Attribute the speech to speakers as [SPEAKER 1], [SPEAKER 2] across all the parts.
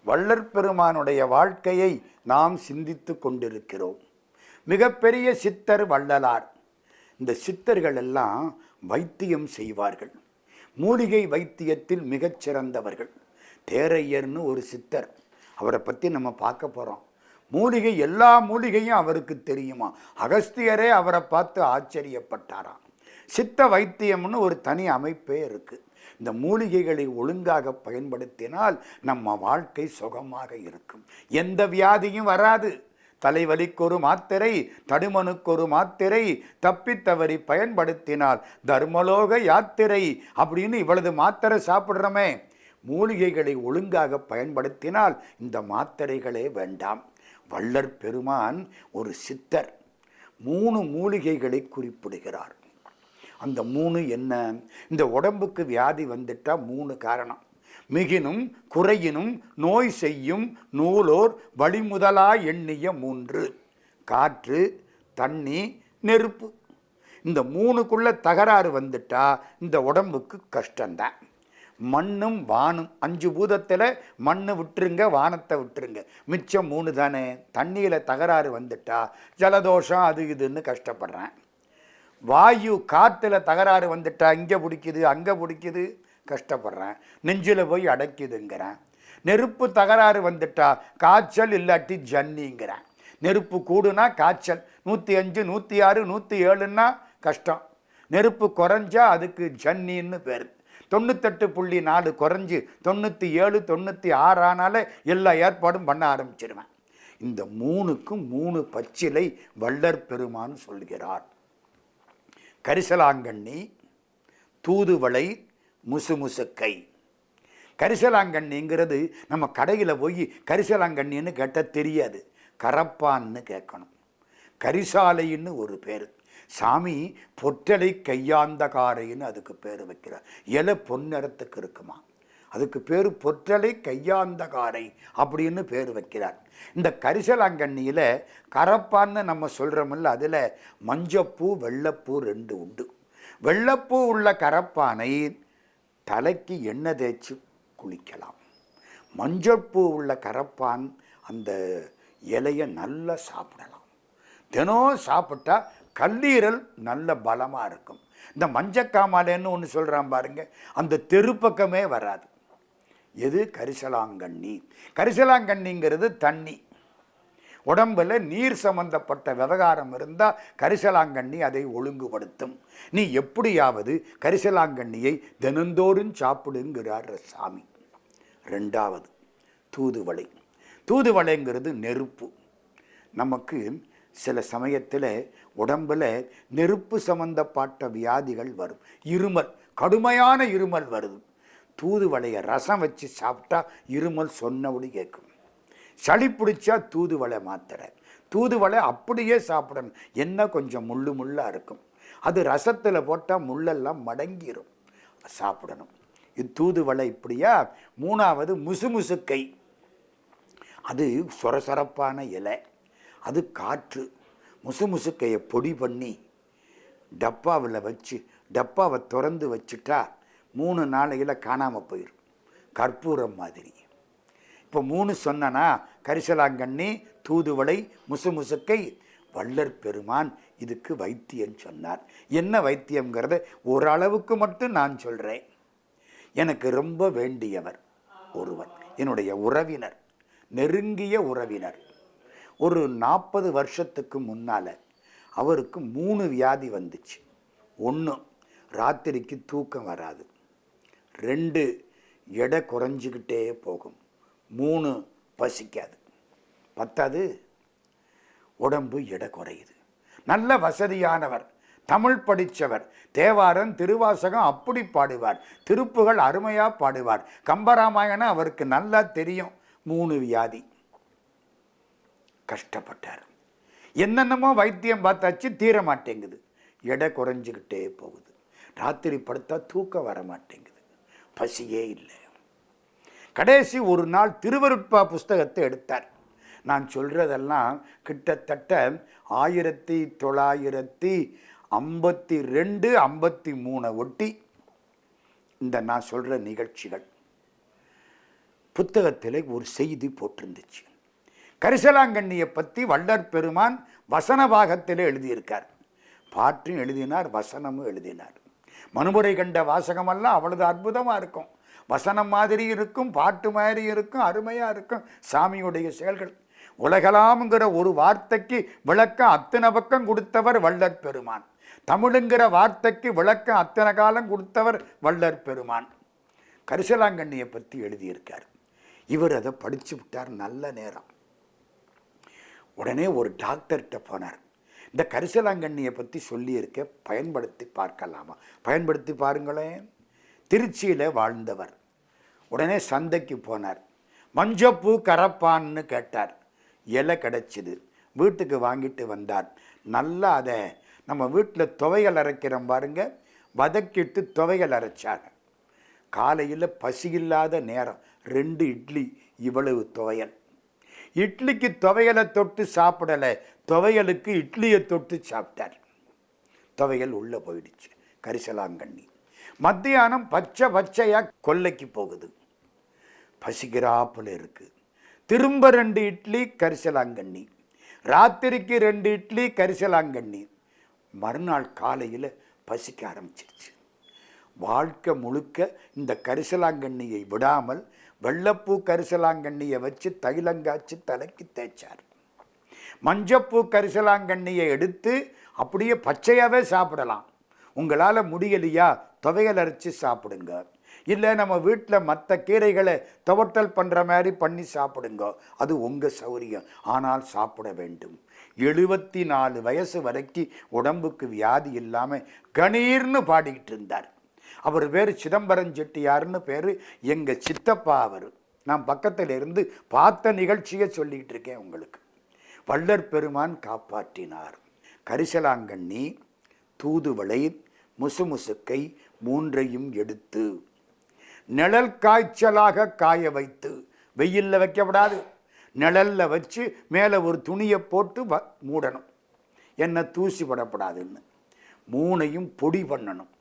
[SPEAKER 1] வள்ளற் பெருமானுடைய வாழ்க்கையை நாம் சிந்தித்து கொண்டிருக்கிறோம். மிகப்பெரிய சித்தர் வள்ளலார். இந்த சித்தர்கள் எல்லாம் வைத்தியம் செய்வார்கள். மூலிகை வைத்தியத்தில் மிகச்சிறந்தவர்கள். தேரையர்னு ஒரு சித்தர், அவரை பற்றி நம்ம பார்க்க போகிறோம். மூலிகை, எல்லா மூலிகையும் அவருக்கு தெரியுமா. அகஸ்தியரே அவரை பார்த்து ஆச்சரியப்பட்டாராம். சித்த வைத்தியம்னு ஒரு தனி அமைப்பே இருக்குது. இந்த மூலிகைகளை ஒழுங்காக பயன்படுத்தினால் நம்ம வாழ்க்கை சுகமாக இருக்கும். எந்த வியாதியும் வராது. தலைவலிக்கு ஒரு மாத்திரை, தடுமனுக்கு ஒரு மாத்திரை, தப்பித்தவறி பயன்படுத்தினால் தர்மலோக யாத்திரை அப்படின்னு இவ்வளவு மாத்திரை சாப்பிட்றோமே. மூலிகைகளை ஒழுங்காக பயன்படுத்தினால் இந்த மாத்திரைகளே வேண்டாம். வள்ளற் பெருமான் ஒரு சித்தர் 3 மூலிகைகளை குறிப்பிடுகிறார். அந்த 3 என்ன? இந்த உடம்புக்கு வியாதி வந்துட்டா 3 காரணம். மிகினும் குறையினும் நோய் செய்யும் நூலோர் வழிமுதலா எண்ணிய 3: காற்று, தண்ணி, நெருப்பு. இந்த 3க்குள்ள தகராறு வந்துட்டா இந்த உடம்புக்கு கஷ்டம்தான். மண்ணும் வானும், 5 பூதத்தில் மண்ணு விட்டுருங்க, வானத்தை விட்டுருங்க, மிச்சம் 3 தானே. தண்ணியில் தகராறு வந்துட்டா ஜலதோஷம் அது இதுன்னு கஷ்டப்படுறேன். வாயு, காற்றுல தகராறு வந்துட்டா இங்கே பிடிக்குது அங்கே பிடிக்குது கஷ்டப்படுறேன், நெஞ்சில் போய் அடைக்குதுங்கிறேன். நெருப்பு தகராறு வந்துட்டா காய்ச்சல் இல்லாட்டி ஜன்னிங்கிறேன். நெருப்பு கூடுனா காய்ச்சல், 105 106 107ன்னா கஷ்டம். நெருப்பு குறைஞ்சா அதுக்கு ஜன்னின்னு பேர். 98.4 குறைஞ்சி 97 96 ஆனால எல்லா ஏற்பாடும் பண்ண ஆரம்பிச்சிருவேன். இந்த 3க்கும் 3 பச்சிலை வள்ளற் பெருமான் சொல்கிறார். கரிசலாங்கண்ணி, தூதுவளை, முசுமுசுக்கை. கரிசலாங்கண்ணிங்கிறது நம்ம கடையில் போய் கரிசலாங்கண்ணின்னு கேட்டால் தெரியாது, கரப்பான்னு கேட்கணும். கரிசாலைன்னு ஒரு பேர். சாமி பொற்றலை கையாந்தகாரைன்னு அதுக்கு பேர் வைக்கிறார். இலை பொன்னிறத்துக்கு இருக்குமா, அதுக்கு பேர் பொற்றலை கையாந்தகாரை அப்படின்னு பேர் வைக்கிறார். இந்த கரிசலாங்கண்ணியில் கரப்பான்னு நம்ம சொல்கிறோமில்ல, அதில் மஞ்சப்பூ வெள்ளைப்பூ 2 உண்டு. வெள்ளைப்பூ உள்ள கரப்பானை தலைக்கு எண்ணெய் தேய்ச்சி குளிக்கலாம். மஞ்சப்பூ உள்ள கரப்பான் அந்த இலையை நல்லா சாப்பிடலாம். தினம் சாப்பிட்டா கல்லீரல் நல்ல பலமாக இருக்கும். இந்த மஞ்சக்காமாலைன்னு ஒன்று சொல்கிறான் பாருங்க, அந்த தெருப்பக்கமே வராது. எது? கரிசலாங்கண்ணி. கரிசலாங்கண்ணிங்கிறது தண்ணி. உடம்பில் நீர் சம்பந்தப்பட்ட விவகாரம் இருந்தால் கரிசலாங்கண்ணி அதை ஒழுங்குபடுத்தும். நீ எப்படியாவது கரிசலாங்கண்ணியை தினந்தோறும் சாப்பிடுங்கிறார் சாமி. 2வது தூதுவளை. தூதுவளைங்கிறது நெருப்பு. நமக்கு சில சமயத்தில் உடம்பில் நெருப்பு சம்பந்தப்பட்ட வியாதிகள் வரும். இருமல், கடுமையான இருமல் வருது. தூதுவளையை ரசம் வச்சு சாப்பிட்டா இருமல் சொன்னபடி கேட்கும். சளி பிடிச்சா தூதுவளை மாத்திரை. தூதுவளை அப்படியே சாப்பிடணும். என்ன கொஞ்சம் முள்ளாக இருக்கும், அது ரசத்தில் போட்டால் முள்ளெல்லாம் மடங்கிடும், சாப்பிடணும். இது தூதுவளை. இப்படியா? 3வது முசுமுசுக்கை. அது சொரசொரப்பான இலை, அது காற்று. முசுமுசுக்கையை பொடி பண்ணி டப்பாவில் வச்சு டப்பாவை திறந்து வச்சுட்டா 3 நாளையில் காணாமல் போயிடும், கற்பூரம் மாதிரி. இப்போ 3 சொன்னா, கரிசலாங்கண்ணி, தூதுவளை, முசுமுசுக்கை. வள்ளற் பெருமான் இதுக்கு வைத்தியம் சொன்னார். என்ன வைத்தியங்கிறத ஓரளவுக்கு மட்டும் நான் சொல்கிறேன். எனக்கு ரொம்ப வேண்டியவர் ஒருவர், என்னுடைய உறவினர், நெருங்கிய உறவினர். ஒரு 40 வருஷத்துக்கு முன்னால் அவருக்கு 3 வியாதி வந்துச்சு. 1, ராத்திரிக்கு தூக்கம் வராது. 2, எடை குறைஞ்சிக்கிட்டே போகும். 3, பசிக்காது. 10வது உடம்பு எடை குறையுது. நல்ல வசதியானவர், தமிழ் படித்தவர், தேவாரம் திருவாசகம் அப்படி பாடுவார், திருப்புகள் அருமையாக பாடுவார், கம்பராமாயணம் அவருக்கு நல்லா தெரியும். 3 வியாதி. கஷ்டப்பட்டார். என்னென்னமோ வைத்தியம் பார்த்தாச்சு, தீர மாட்டேங்குது. எடை குறைஞ்சிக்கிட்டே போகுது. ராத்திரி படுத்தா தூக்கம் வர மாட்டேங்குது, பசியே இல்லை. கடைசி ஒரு நாள் திருவருட்பா புஸ்தகத்தை எடுத்தார். நான் சொல்கிறதெல்லாம் கிட்டத்தட்ட 1952 53 ஒட்டி இந்த நான் சொல்கிற நிகழ்ச்சிகள். புத்தகத்தில் ஒரு செய்தி போட்டிருந்துச்சு. கரிசலாங்கண்ணியை பற்றி வள்ளற் பெருமான் வசன பாகத்தில் எழுதியிருக்கார். பாட்டும் எழுதினார், வசனமும் எழுதினார். மனுமுறை கண்ட வாசகமெல்லாம் அவ்வளவு அற்புதமாக இருக்கும். வசனம் மாதிரி இருக்கும், பாட்டு மாதிரி இருக்கும், அருமையாக இருக்கும். சாமியுடைய செயல்கள் உலகலாம்ங்கிற ஒரு வார்த்தைக்கு விளக்கம் அத்தனை பக்கம் கொடுத்தவர் வள்ளற் பெருமான். தமிழுங்கிற வார்த்தைக்கு விளக்கம் அத்தனை காலம் கொடுத்தவர் வள்ளற் பெருமான். கரிசலாங்கண்ணியை பற்றி எழுதியிருக்கார். இவர் அதை படித்து விட்டார். நல்ல நேரம். உடனே ஒரு டாக்டர்கிட்ட போனார். இந்த கரிசலாங்கண்ணியை பற்றி சொல்லியிருக்க, பயன்படுத்தி பார்க்கலாமா? பயன்படுத்தி பாருங்களேன். திருச்சியில் வாழ்ந்தவர். உடனே சந்தைக்கு போனார். மஞ்சப்பூ கரப்பான்னு கேட்டார். இலை கிடச்சிது. வீட்டுக்கு வாங்கிட்டு வந்தார். நல்லா அதை நம்ம வீட்டில் துவையல் அரைக்கிறோம் பாருங்க, வதக்கிட்டு துவையல் அரைச்சாங்க. காலையில் பசியில்லாத நேரம், 2 இட்லி, இவ்வளவு துவையல். இட்லிக்கு துவையலை தொட்டு சாப்பிடலை, துவையலுக்கு இட்லியை தொட்டு சாப்பிட்டார். துவையல் உள்ளே போயிடுச்சு. கரிசலாங்கண்ணி. மத்தியானம் பச்சையாக கொல்லைக்கு போகுது. பசிக்கிறாப்புல இருக்குது. திரும்ப 2 இட்லி, கரிசலாங்கண்ணி. ராத்திரிக்கு 2 இட்லி, கரிசலாங்கண்ணி. மறுநாள் காலையில் பசிக்க ஆரம்பிச்சிருச்சு. வாழ்க்கை முழுக்க இந்த கரிசலாங்கண்ணியை விடாமல் வெள்ளப்பூ கரிசலாங்கண்ணியை வச்சு தைலங்காய்ச்சி தலைக்கு தேய்ச்சார். மஞ்சப்பூ கரிசலாங்கண்ணியை எடுத்து அப்படியே பச்சையாகவே சாப்பிடலாம். உங்களால் முடியலையா, துவையல் அரைச்சி சாப்பிடுங்க. இல்லை நம்ம வீட்டில் மற்ற கீரைகளை துவட்டல் பண்ணுற மாதிரி பண்ணி சாப்பிடுங்க. அது உங்கள் சௌரியம். ஆனால் சாப்பிட வேண்டும். 74 வயசு வரைக்கும் உடம்புக்கு வியாதி இல்லாமல் கணீர்னு பாடிக்கிட்டு இருந்தார். அவர் பேர் சிதம்பரம் செட்டியார்னு பேர். எங்கள் சித்தப்பா அவர். நான் பக்கத்தில் இருந்து பார்த்த நிகழ்ச்சியை சொல்லிகிட்டு இருக்கேன் உங்களுக்கு. வள்ளற் பெருமான் காப்பாற்றினார். கரிசலாங்கண்ணி, தூதுவளை, முசுமுசுக்கை 3ஐயும் எடுத்து நிழல் காய்ச்சலாக காய வைத்து, வெயிலில் வைக்கப்படாது, நிழலில் வச்சு மேலே ஒரு துணியை போட்டு மூடணும். என்ன தூசி படப்படாதுன்னு. 3ஐயும் பொடி பண்ணணும்.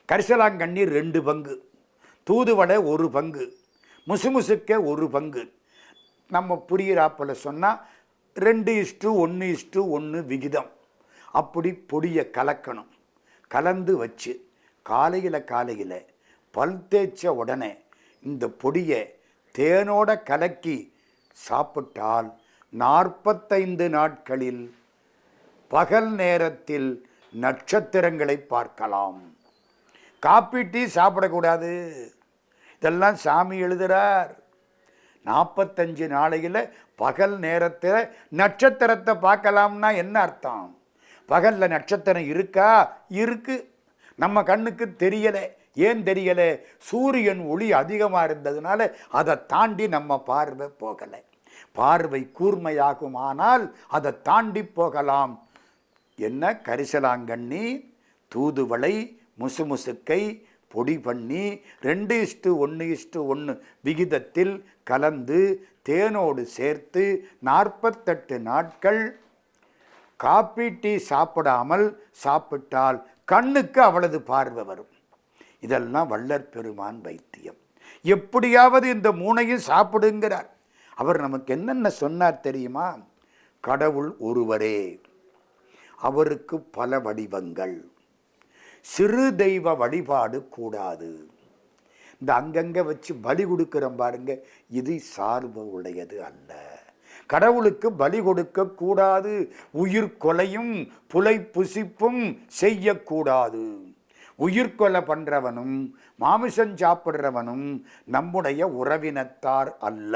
[SPEAKER 1] கரிசலாங்கண்ணி 2 பங்கு, தூதுவடை 1 பங்கு, முசுமுசுக்க 1 பங்கு. நம்ம புரியிறாப்பில் சொன்னால் 2:1:1 விகிதம். அப்படி பொடியை கலக்கணும். கலந்து வச்சு காலையில் பல் தேய்ச்ச உடனே இந்த பொடியை தேனோட கலக்கி சாப்பிட்டால் 45 நாட்களில் பகல் நேரத்தில் நட்சத்திரங்களை பார்க்கலாம். காப்பி டீ சாப்பிடக்கூடாது. இதெல்லாம் சாமி எழுதுகிறார். 45 நாளையில் பகல் நேரத்தில் நட்சத்திரத்தை பார்க்கலாம்னா என்ன அர்த்தம்? பகலில் நட்சத்திரம் இருக்கா? இருக்கு. நம்ம கண்ணுக்கு தெரியலை. ஏன் தெரியலை? சூரியன் ஒளி அதிகமாக இருந்ததுனால அதை தாண்டி நம்ம பார்வை போகலை. பார்வை கூர்மையாகுமானால் அதை தாண்டி போகலாம். என்ன? கரிசலாங்கண்ணி, தூதுவளை, முசுமுசுக்கை பொடி பண்ணி 2:1:1 விகிதத்தில் கலந்து தேனோடு சேர்த்து 48 நாட்கள் காப்பி டீ சாப்பிடாமல் சாப்பிட்டால் கண்ணுக்கு அவ்வளவு பார்வை வரும். இதெல்லாம் வள்ளற் பெருமான் வைத்தியம். எப்படியாவது இந்த 3ஐயும் சாப்பிடுங்கிறார். அவர் நமக்கு என்னென்ன சொன்னார் தெரியுமா? கடவுள் ஒருவரே, அவருக்கு பல வடிவங்கள், சிறு தெய்வ வழிபாடு கூடாது. இந்த அங்கங்கே வச்சு பலி கொடுக்குறோம் பாருங்க, இது சார்பு உடையது அல்ல. கடவுளுக்கு பலி கொடுக்க கூடாது. உயிர் கொலையும் புலை புசிப்பும் செய்யக்கூடாது. உயிர்கொலை பண்ணுறவனும் மாமிசம் சாப்பிட்றவனும் நம்முடைய உறவினத்தார் அல்ல,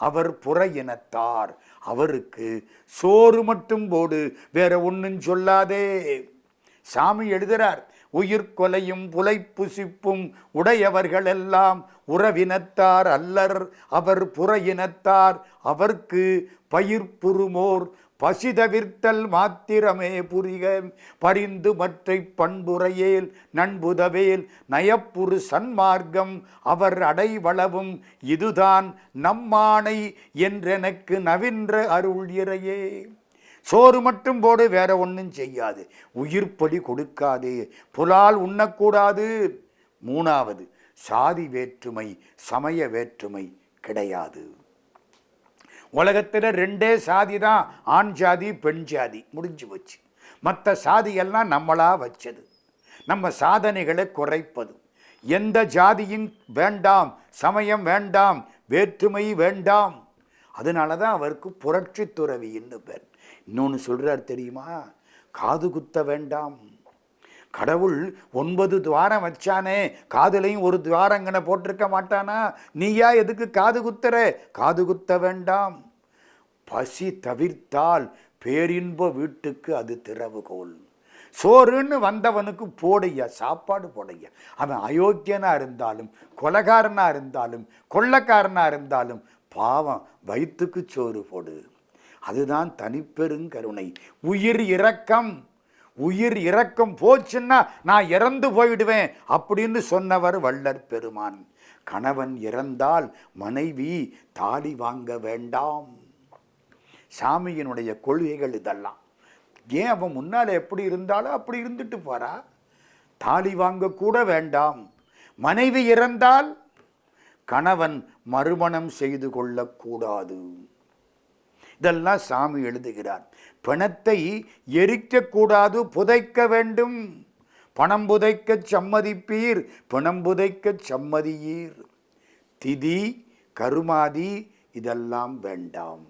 [SPEAKER 1] அவர் புற இனத்தார். அவருக்கு சோறு மட்டும் போடு, வேற ஒன்றும் சொல்லாதே. சாமி எழுதுகிறார், உயிர்கொலையும் புலை புசிப்பும் உடையவர்கள் எல்லாம் உறவினத்தார் அல்லர், அவர் புற இனத்தார். அவர்க்கு பயிர் புறுமோர் பசிதவிர்த்தல் மாத்திரமே புரிக, பரிந்து மற்றை பண்புரையேல் நண்புதவேல் நயப்புறு சன்மார்க்கம் அவர் அடைவளவும் இதுதான் நம்மானை என்றெனக்கு நவின்ற அருள் இறையே. சோறு மட்டும் போடு, வேற ஒன்றும் செய்யாது. உயிர்ப்பலி கொடுக்காது, புலால் உண்ணக்கூடாது. 3வது சாதி வேற்றுமை சமய வேற்றுமை கிடையாது. உலகத்தில் ரெண்டே சாதி தான், ஆண் ஜாதி பெண் ஜாதி, முடிஞ்சு போச்சு. மற்ற சாதியெல்லாம் நம்மளா வச்சது, நம்ம சாதனைகளை குறைப்பது. எந்த ஜாதியும் வேண்டாம், சமயம் வேண்டாம், வேற்றுமை வேண்டாம். அதனால தான் அவருக்கு புரட்சி துறவின்னு பேர். இன்னொன்று சொல்கிறார் தெரியுமா, காது குத்த வேண்டாம். கடவுள் 9 துவாரம் வச்சானே, காதுலையும் ஒரு துவாரங்கனை போட்டிருக்க மாட்டானா? நீயா எதுக்கு காது குத்துற? காது குத்த வேண்டாம். பசி தவிர்த்தால் பேரின்ப வீட்டுக்கு அது திறவுகோல். சோறுன்னு வந்தவனுக்கு போடையா, சாப்பாடு போடையா. அவன் அயோக்கியனாக இருந்தாலும், கொலைகாரனாக இருந்தாலும், கொள்ளக்காரனாக இருந்தாலும் பாவம், வயிற்றுக்கு சோறு போடு. அதுதான் தனிப்பெருங்கருணை. உயிர் இரக்கம், உயிர் இரக்கம் போச்சுன்னா நான் இறந்து போயிடுவேன் அப்படின்னு சொன்னவர் வள்ளற் பெருமான். கணவன் இறந்தால் மனைவி தாலி வாங்க வேண்டாம். சாமியினுடைய கொள்கைகள் இதெல்லாம். ஏன் அவன் முன்னால் எப்படி இருந்தாலும் அப்படி இருந்துட்டு போறா. தாலி வாங்க கூட வேண்டாம். மனைவி இறந்தால் கணவன் மறுமணம் செய்து கொள்ளக்கூடாது. இதெல்லாம் சாமி எழுதுகிறார். பணத்தை எரிக்கக்கூடாது, புதைக்க வேண்டும். பணம் புதைக்க சம்மதிப்பீர், பணம் புதைக்க சம்மதியீர். திதி கருமாதி இதெல்லாம் வேண்டாம்.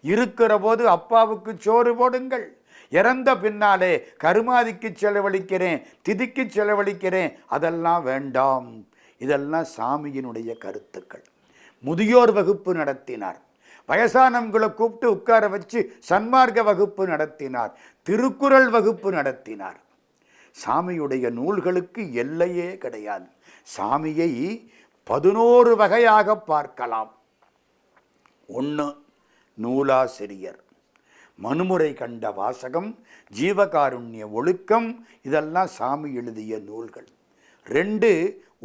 [SPEAKER 1] இருக்கிற போது அப்பாவுக்கு சோறு போடுங்கள். இறந்த பின்னாலே கருமாதிக்கு செலவழிக்கிறேன், திதிக்கு செலவழிக்கிறேன், அதெல்லாம் வேண்டாம். இதெல்லாம் சாமியினுடைய கருத்துக்கள். முதியோர் வகுப்பு நடத்தினார். வயசானவங்களை கூப்பிட்டு உட்கார வச்சு சன்மார்க்க வகுப்பு நடத்தினார். திருக்குறள் வகுப்பு நடத்தினார். சாமியுடைய நூல்களுக்கு எல்லையே கிடையாது. சாமியை 11 வகையாக பார்க்கலாம். 1 நூலாசிரியர், மனுமுறை கண்ட வாசகம், ஜீவகாருண்ய ஒழுக்கம், இதெல்லாம் சாமி எழுதிய நூல்கள். 2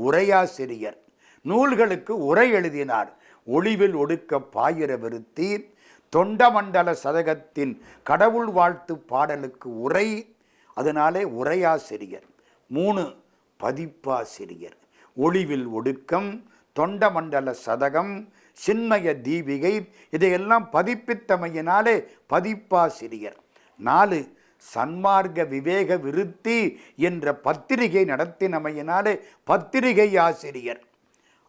[SPEAKER 1] உரையாசிரியர், நூல்களுக்கு உரை எழுதினார். ஒளிவில் ஒடுக்க பாயிர விருத்தி, தொண்டமண்டல சதகத்தின் கடவுள் வாழ்த்து பாடலுக்கு உரை, அதனாலே உரையாசிரியர். 3 பதிப்பாசிரியர், ஒளிவில் ஒடுக்கம், தொண்டமண்டல சதகம், சின்மய தீபிகை, இதையெல்லாம் பதிப்பித்தமையினாலே பதிப்பாசிரியர். 4 சன்மார்க்க விவேக விருத்தி என்ற பத்திரிகை நடத்தினமையினாலே பத்திரிகை ஆசிரியர்.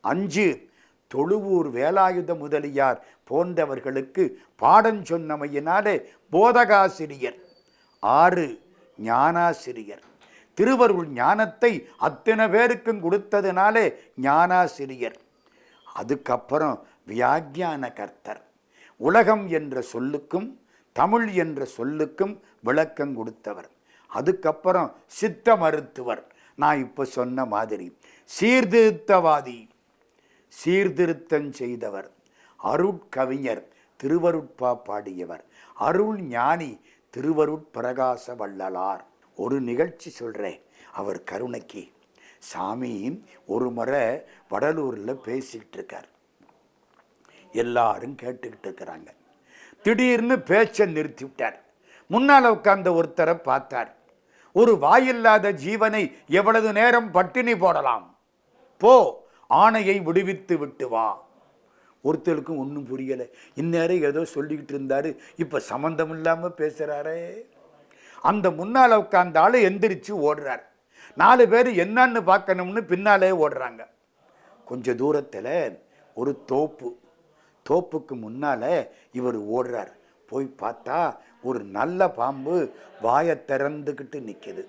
[SPEAKER 1] 5 தொழுவூர் வேலாயுத முதலியார் போன்றவர்களுக்கு பாடம் சொன்னமையினாலே போதகாசிரியர். 6 ஞானாசிரியர், திருவருள் ஞானத்தை அத்தனை பேருக்கும் கொடுத்ததுனாலே ஞானாசிரியர். அதுக்கப்புறம் வியாக்கியான கர்த்தர், உலகம் என்ற சொல்லுக்கும் தமிழ் என்ற சொல்லுக்கும் விளக்கம் கொடுத்தவர். அதுக்கப்புறம் சித்த மருத்துவர், நான் இப்போ சொன்ன மாதிரி சீர்திருத்தவாதி, சீர்திருத்தம் செய்தவர். அருட்கவிஞர், திருவருட்பா பாடியவர். அருள் ஞானி, திருவருட்பிரகாச வள்ளலார். ஒரு நிகழ்ச்சி சொல்கிறேன் அவர் கருணைக்கு. சாமி ஒரு முறை வடலூரில் பேசிக்கிட்டு இருக்கார். எல்லாரும் கேட்டுக்கிட்டு இருக்கிறாங்க. திடீர்னு பேச்சை நிறுத்தி விட்டார். முன்னால் உட்கார்ந்த ஒருத்தரை பார்த்தார். ஒரு வாயில்லாத ஜீவனை எவ்வளவு நேரம் பட்டினி போடலாம்? போ, ஆணையை விடுவித்து விட்டு வா. ஒருத்தருக்கும் ஒன்றும் புரியலை. இந்நேரம் ஏதோ சொல்லிக்கிட்டு இருந்தாரு, இப்போ சம்மந்தம் இல்லாமல் பேசுகிறாரே. அந்த முன்னால் உட்கார்ந்த ஆள் எந்திரிச்சு ஓடுறார். 4 பேர் என்னன்னு பார்க்கணும்னு பின்னாலே ஓடுறாங்க. கொஞ்சம் தூரத்தில் ஒரு தோப்பு, தோப்புக்கு முன்னால் இவர் ஓடுறார். போய் பார்த்தா ஒரு நல்ல பாம்பு வாயை திறந்துக்கிட்டு நிற்கிது.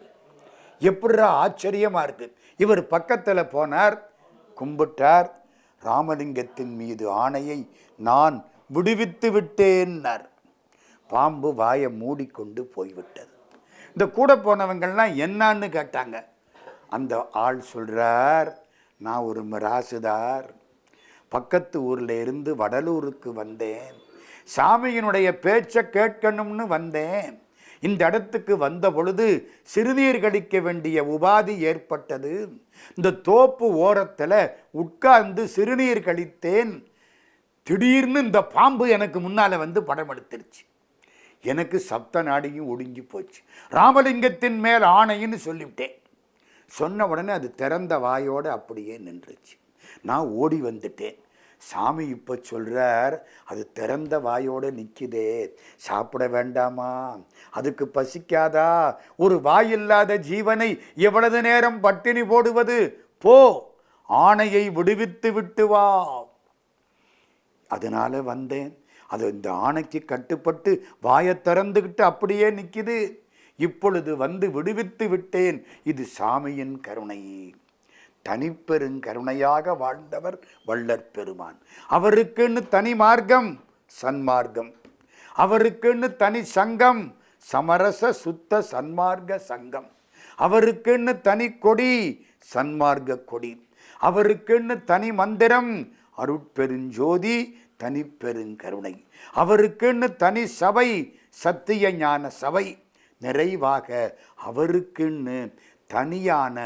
[SPEAKER 1] எப்படிரா ஆச்சரியமாக இருக்கு. இவர் பக்கத்தில் போனார், கும்பிட்டார். ராமலிங்கத்தின் மீது ஆணையை நான் விடுவித்து விட்டேன்னார். பாம்பு வாயை மூடிக்கொண்டு போய்விட்டது. இந்த கூட போனவங்கள்லாம் என்னான்னு கேட்டாங்க. அந்த ஆள் சொல்கிறார், நான் ஒரு மிராசுதார், பக்கத்து ஊரில் இருந்து வடலூருக்கு வந்தேன், சாமியினுடைய பேச்சை கேட்கணும்னு வந்தேன். இந்த இடத்துக்கு வந்த பொழுது சிறுநீர் கழிக்க வேண்டிய உபாதி ஏற்பட்டது. இந்த தோப்பு ஓரத்தில் உட்கார்ந்து சிறுநீர் கழித்தேன். திடீர்னு இந்த பாம்பு எனக்கு முன்னால் வந்து படம் எடுத்துருச்சு. எனக்கு சப்த நாடியும் ஒடுங்கி போச்சு. ராமலிங்கத்தின் மேல் ஆணைன்னு சொல்லிவிட்டேன். சொன்ன உடனே அது திறந்த வாயோடு அப்படியே நின்றுச்சு. நான் ஓடி வந்துட்டேன். சாமி இப்போ சொல்கிறார், அது திறந்த வாயோடு நிற்குதே, சாப்பிட வேண்டாமா? அதுக்கு பசிக்காதா? ஒரு வாயில்லாத ஜீவனை எவ்வளவு நேரம் பட்டினி போடுவது? போ, ஆணையை விடுவித்து விட்டு வா. அதனால வந்தேன். அது இந்த ஆணைக்கு கட்டுப்பட்டு வாயை திறந்துக்கிட்டு அப்படியே நிற்குது. இப்பொழுது வந்து விடுவித்து விட்டேன். இது சாமியின் கருணை. தனிப்பெருங்கருணையாக வாழ்ந்தவர் வள்ளற் பெருமான். அவருக்குன்னு தனி மார்க்கம் சன்மார்க்கம், அவருக்குன்னு தனி சங்கம் சமரச சுத்த சன்மார்க்க சங்கம், அவருக்குன்னு தனி கொடி சன்மார்க்க கொடி, அவருக்குன்னு தனி மந்திரம் அருட்பெருஞ்சோதி தனிப்பெருங்கருணை, அவருக்குன்னு தனி சபை சத்திய ஞான சபை. நிறைவாக அவருக்குன்னு தனியான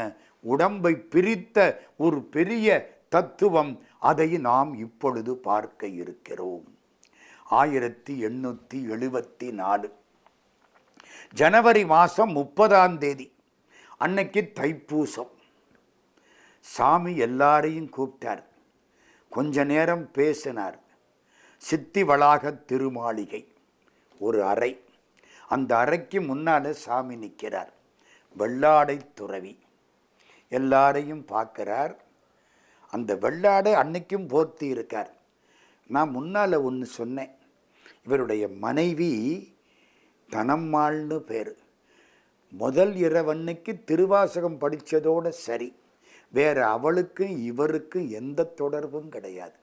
[SPEAKER 1] உடம்பை பிரித்த ஒரு பெரிய தத்துவம். அதை நாம் இப்பொழுது பார்க்க இருக்கிறோம். 1874 ஜனவரி மாதம் 30 அன்னைக்கு தைப்பூசம். சாமி எல்லாரையும் கூப்பிட்டார். கொஞ்ச நேரம் பேசினார். சித்தி வளாக திருமாளிகை ஒரு அறை. அந்த அறைக்கு முன்னால் சாமி நிற்கிறார். வெள்ளாடை துறவி எல்லாரையும் பார்க்கிறார். அந்த வெள்ளாடை அன்னைக்கும் போர்த்தி இருக்கார். நான் முன்னால் ஒன்று சொன்னேன். இவருடைய மனைவி தனம்மாள்னு பேர். முதல் இரவன்னைக்கு திருவாசகம் படித்ததோடு சரி, வேறு அவளுக்கும் இவருக்கும் எந்த தொடர்பும் கிடையாது.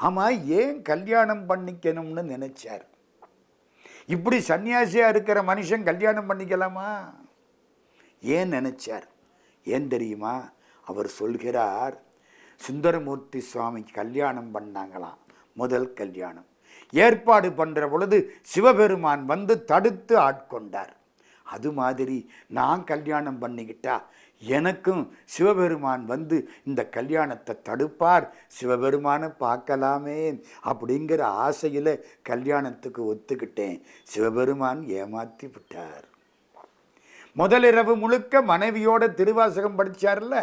[SPEAKER 1] ஆமாம், ஏன் கல்யாணம் பண்ணிக்கணும்னு நினைச்சார்? இப்படி சன்னியாசியாக இருக்கிற மனுஷன் கல்யாணம் பண்ணிக்கலாமா? ஏன் நினைச்சார்? ஏன் தெரியுமா? அவர் சொல்கிறார், சுந்தரமூர்த்தி சுவாமி கல்யாணம் பண்ணாங்களாம். முதல் கல்யாணம் ஏற்பாடு பண்ணுற பொழுது சிவபெருமான் வந்து தடுத்து ஆட்கொண்டார். அது மாதிரி நான் கல்யாணம் பண்ணிக்கிட்டா எனக்கும் சிவபெருமான் வந்து இந்த கல்யாணத்தை தடுப்பார், சிவபெருமானை பார்க்கலாமே அப்படிங்கிற ஆசையில் கல்யாணத்துக்கு ஒத்துக்கிட்டேன். சிவபெருமான் ஏமாற்றி விட்டார். முதலிரவு முழுக்க மனைவியோட திருவாசகம் படித்தார்ல,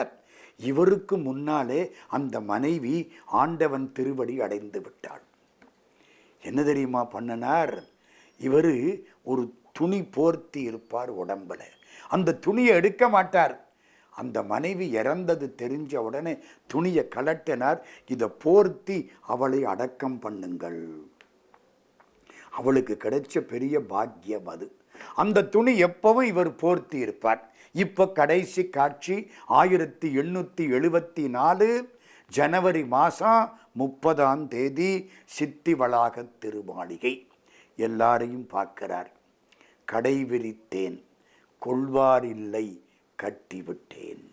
[SPEAKER 1] இவருக்கு முன்னாலே அந்த மனைவி ஆண்டவன் திருவடி அடைந்து விட்டாள். என்ன தெரியுமா பண்ணனார்? இவர் ஒரு துணி போர்த்தி இருப்பார் உடம்புல. அந்த துணியை எடுக்க மாட்டார். அந்த மனைவி இறந்தது தெரிஞ்ச உடனே துணியை கலட்டினார். இதை போர்த்தி அவளை அடக்கம் பண்ணுங்கள். அவளுக்கு கிடைச்ச பெரிய பாக்கியம் அது. அந்த துணி எப்பவும் இவர் போர்த்தி இருப்பார். இப்போ கடைசி காட்சி 1874 ஜனவரி மாதம் 30 சித்தி வளாக திருமாளிகை. எல்லாரையும் பார்க்கிறார். கடை விரித்தேன், கொள்வார் இல்லை, கட்டிவிட்டேன்.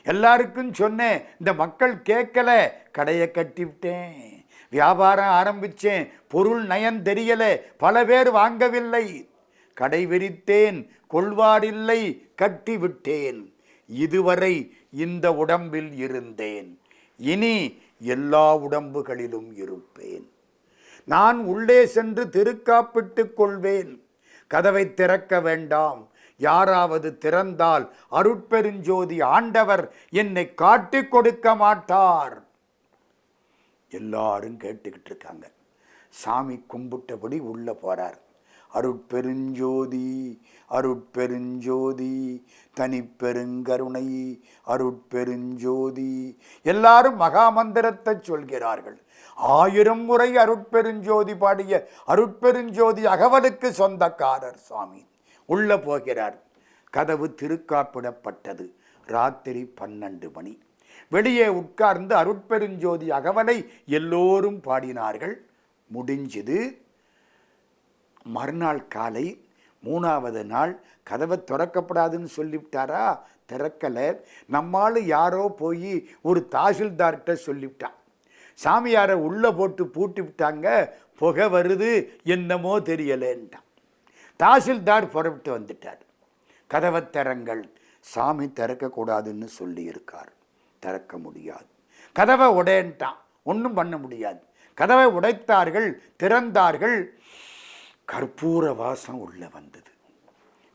[SPEAKER 1] எல்லாருக்கும் சொன்னேன், இந்த மக்கள் கேட்கல, கடையை கட்டிவிட்டேன். வியாபாரம் ஆரம்பித்தேன், பொருள் நயன் தெரியல, பல பேர் வாங்கவில்லை. கடை விரித்தேன், கொள்வாரில்லை, கட்டிவிட்டேன். இதுவரை இந்த உடம்பில் இருந்தேன், இனி எல்லா உடம்புகளிலும் இருப்பேன். நான் உள்ளே சென்று திருக்காப்பிட்டுக் கொள்வேன். கதவை திறக்க வேண்டாம். யாராவது திறந்தால் அருட்பெருஞ்சோதி ஆண்டவர் என்னை காட்டி கொடுக்க மாட்டார். எல்லாரும் கேட்டுக்கிட்டு இருக்காங்க. சாமி கும்பிட்டபடி உள்ள போறார். அருட்பெருஞ்சோதி அருட்பெருஞ்சோதி தனிப்பெருங்கருணை அருட்பெருஞ்சோதி. எல்லாரும் மகாமந்திரத்தை சொல்கிறார்கள். 1000 முறை அருட்பெருஞ்சோதி பாடிய அருட்பெருஞ்சோதி அகவலுக்கு சொந்தக்காரர் சுவாமி. உள்ள போகிறார். கதவு திருக்காப்பிடப்பட்டது. ராத்திரி 12 மணி. வெளியே உட்கார்ந்து அருட்பெருஞ்சோதி அகவலை எல்லோரும் பாடினார்கள். முடிஞ்சது. மறுநாள் காலை 3வது நாள் கதவை திறக்கப்படாதுன்னு சொல்லிவிட்டாரா? திறக்கலை. நம்மால் யாரோ போய் ஒரு தாசில்தார்கிட்ட சொல்லிவிட்டான். சாமியாரை உள்ளே போட்டு பூட்டி விட்டாங்க. புகை வருது, என்னமோ தெரியலேன்ட்டான். தாசில்தார் புறப்பட்டு வந்துட்டார். கதவை திறங்கள். சாமி திறக்கக்கூடாதுன்னு சொல்லியிருக்கார். திறக்க முடியாது. கதவை உடையன்ட்டான். ஒன்றும் பண்ண முடியாது. கதவை உடைத்தார்கள். திறந்தார்கள். கற்பூர வாசம் உள்ள வந்தது.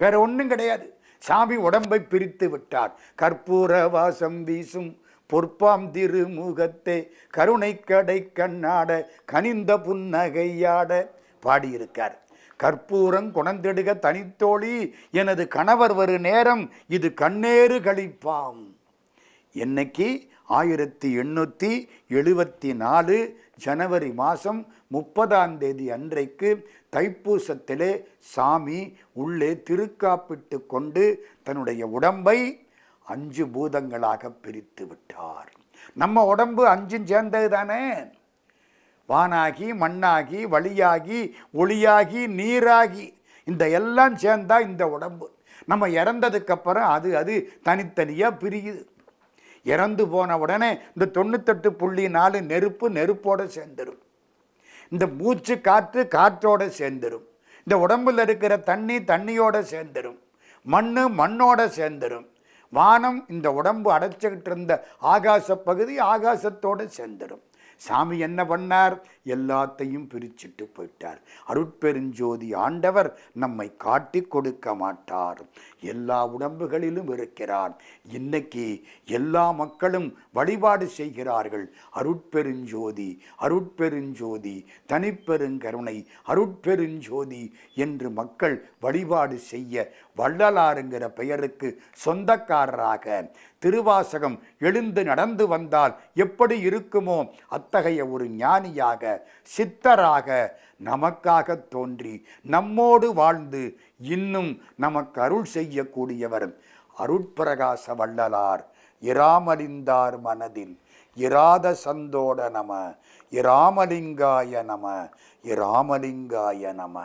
[SPEAKER 1] வேற ஒன்றும் கிடையாது. சாமி உடம்பை பிரித்து விட்டார். கற்பூர வாசம் வீசும் பொற்பாம் திருமுகத்தே கருணை கடை கண்ணாட கனிந்த புன்னகையாட பாடியிருக்கார். கற்பூரம் குணந்தெடுக தனித்தோழி எனது கணவர் வரு நேரம் இது கண்ணேறு கழிப்பாம். என்னைக்கு 1874 ஜனவரி மாதம் 30ஆம் தேதி அன்றைக்கு தைப்பூசத்திலே சாமி உள்ளே திருக்காப்பிட்டு கொண்டு தன்னுடைய உடம்பை 5 பூதங்களாக பிரித்து விட்டார். நம்ம உடம்பு 5 சேர்ந்தது தானே. வானாகி மண்ணாகி வழியாகி ஒளியாகி நீராகி இந்த எல்லாம் சேர்ந்தா இந்த உடம்பு. நம்ம இறந்ததுக்கு அப்புறம் அது தனித்தனியாக பிரியுது. இறந்து போன உடனே இந்த 98.4 நெருப்பு நெருப்போடு சேர்ந்துடும். இந்த மூச்சு காற்று காற்றோடு சேர்ந்துடும். இந்த உடம்புல இருக்கிற தண்ணி தண்ணியோடு சேர்ந்துடும். மண்ணோட சேர்ந்துடும். வானம் இந்த உடம்பு அடைச்சிக்கிட்டு இருந்த ஆகாச பகுதி ஆகாசத்தோடு சேர்ந்துடும். சாமி என்ன பண்ணார்? எல்லாத்தையும் பிரிச்சுட்டு போயிட்டார். அருட்பெருஞ்சோதி ஆண்டவர் நம்மை காட்டி கொடுக்க மாட்டார். எல்லா உடம்புகளிலும் இருக்கிறார். இன்னைக்கு எல்லா மக்களும் வழிபாடு செய்கிறார்கள். அருட்பெருஞ்சோதி அருட்பெருஞ்சோதி தனிப்பெருங்கருணை அருட்பெருஞ்சோதி என்று மக்கள் வழிபாடு செய்ய வள்ளலாருங்கிற பெயருக்கு சொந்தக்காரராக திருவாசகம் எழுந்து நடந்து வந்தால் எப்படி இருக்குமோ அத்தகைய ஒரு ஞானியாக சித்தராக நமக்காக தோன்றி நம்மோடு வாழ்ந்து இன்னும் நமக்கு அருள் செய்யக்கூடியவர் அருட்பிரகாச வள்ளலார். இராமலிந்தார் மனதில் இராத சந்தோட நம. இராமலிங்காய நம. இராமலிங்காய நம.